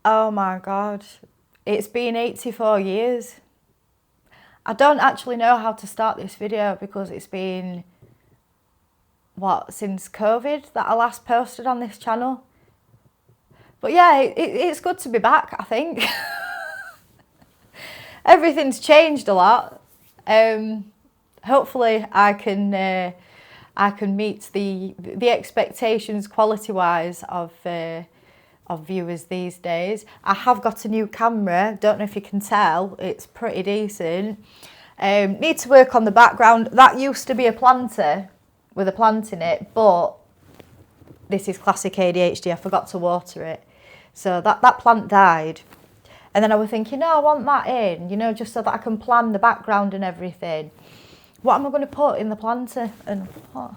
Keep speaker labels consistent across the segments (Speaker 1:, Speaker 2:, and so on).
Speaker 1: Oh my God, it's been 84 years. I don't actually know how to start this video because it's been, since COVID that I last posted on this channel. But yeah, it's good to be back, I think. Everything's changed a lot. Hopefully I can meet the expectations quality-wise of viewers these days. I have got a new camera, don't know if you can tell, it's pretty decent. Need to work on the background. That used to be a planter with a plant in it, but this is classic ADHD, I forgot to water it. So that plant died. And then I was thinking, no, I want that in, just so that I can plan the background and everything. What am I going to put in the planter? And what?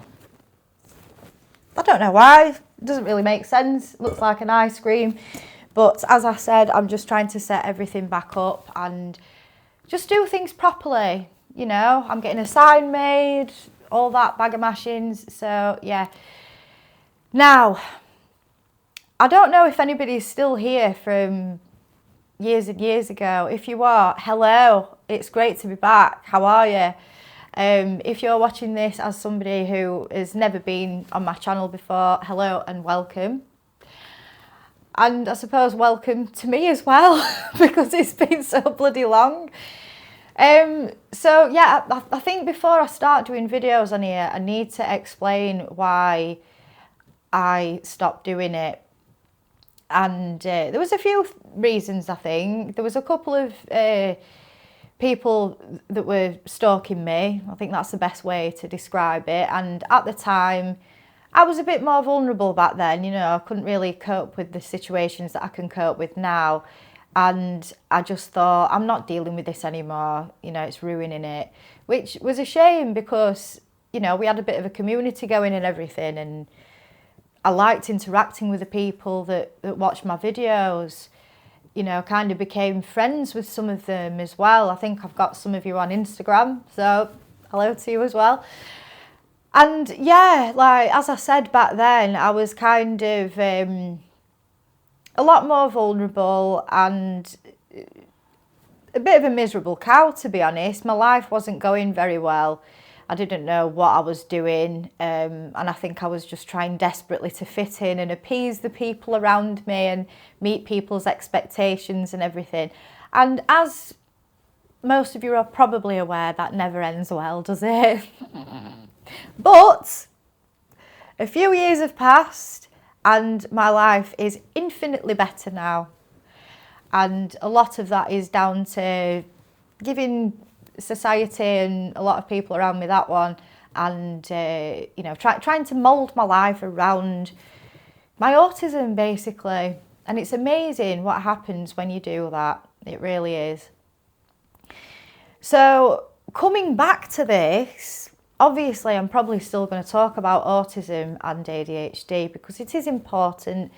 Speaker 1: I don't know why. It doesn't really make sense. It looks like an ice cream. But as I said, I'm just trying to set everything back up and just do things properly. I'm getting a sign made, all that bag of mashings. So, yeah. Now, I don't know if anybody's still here from years and years ago. If you are, hello. It's great to be back. How are you? If you're watching this as somebody who has never been on my channel before, hello and welcome. And I suppose welcome to me as well, because it's been so bloody long. So yeah, I think before I start doing videos on here, I need to explain why I stopped doing it. And there was a few reasons, I think. There was a couple of people that were stalking me. I think that's the best way to describe it. And at the time, I was a bit more vulnerable back then. I couldn't really cope with the situations that I can cope with now. And I just thought, I'm not dealing with this anymore. It's ruining it, which was a shame because, we had a bit of a community going and everything. And I liked interacting with the people that watched my videos. Kind of became friends with some of them as well. I think I've got some of you on Instagram, so hello to you as well. And yeah, like as I said back then, I was kind of a lot more vulnerable and a bit of a miserable cow, to be honest. My life wasn't going very well. I didn't know what I was doing, and I think I was just trying desperately to fit in and appease the people around me and meet people's expectations and everything. And as most of you are probably aware, that never ends well, does it? But a few years have passed and my life is infinitely better now. And a lot of that is down to giving society and a lot of people around me that one, and trying to mould my life around my autism basically. And it's amazing what happens when you do that. It really is. So coming back to this, obviously I'm probably still going to talk about autism and ADHD because it is important,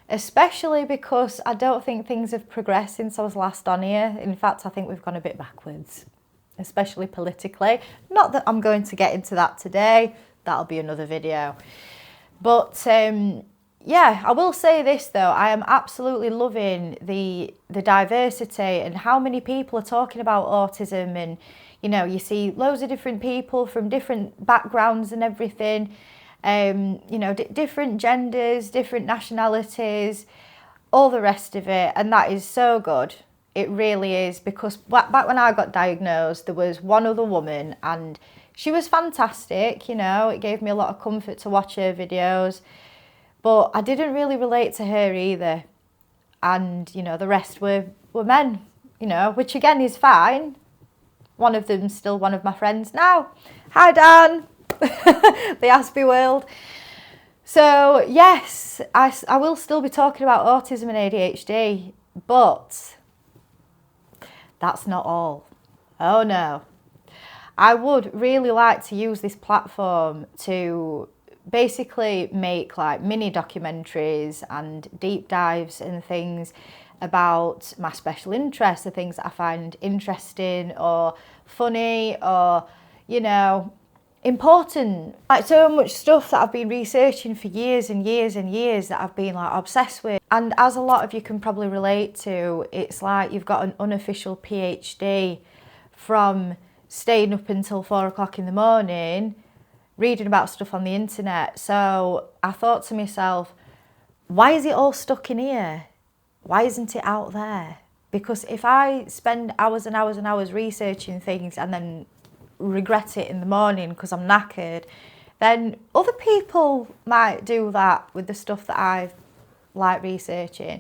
Speaker 1: especially because I don't think things have progressed since I was last on here. In fact, I think we've gone a bit backwards, especially politically. Not that I'm going to get into that today, that'll be another video. But yeah, I will say this though, I am absolutely loving the diversity and how many people are talking about autism. And you see loads of different people from different backgrounds and everything, different genders, different nationalities, all the rest of it, and that is so good. It really is, because back when I got diagnosed, there was one other woman and she was fantastic, it gave me a lot of comfort to watch her videos, but I didn't really relate to her either. And, the rest were men, which again is fine. One of them's still one of my friends now. Hi, Dan, the Aspie world. So yes, I will still be talking about autism and ADHD, but that's not all. Oh no. I would really like to use this platform to basically make like mini documentaries and deep dives and things about my special interests, the things that I find interesting or funny, or important. Like so much stuff that I've been researching for years and years and years that I've been like obsessed with. And as a lot of you can probably relate to, it's like you've got an unofficial PhD from staying up until 4 o'clock in the morning, reading about stuff on the internet. So I thought to myself, why is it all stuck in here? Why isn't it out there? Because if I spend hours and hours and hours researching things and then regret it in the morning because I'm knackered, then other people might do that with the stuff that I like researching.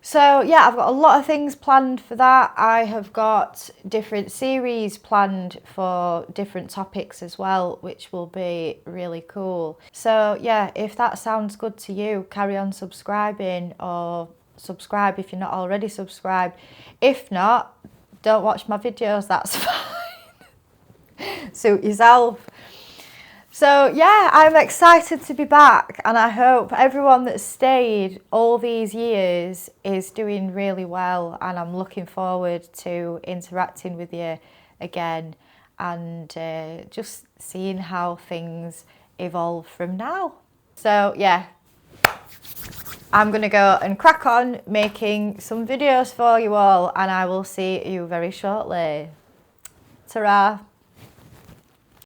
Speaker 1: So yeah, I've got a lot of things planned for that. I have got different series planned for different topics as well, which will be really cool. So yeah, if that sounds good to you, carry on subscribing, or subscribe if you're not already subscribed. If not, don't watch my videos, that's fine. Suit yourself. So yeah, I'm excited to be back, and I hope everyone that's stayed all these years is doing really well, and I'm looking forward to interacting with you again and just seeing how things evolve from now. So yeah, I'm gonna go and crack on making some videos for you all, and I will see you very shortly. Ta-ra!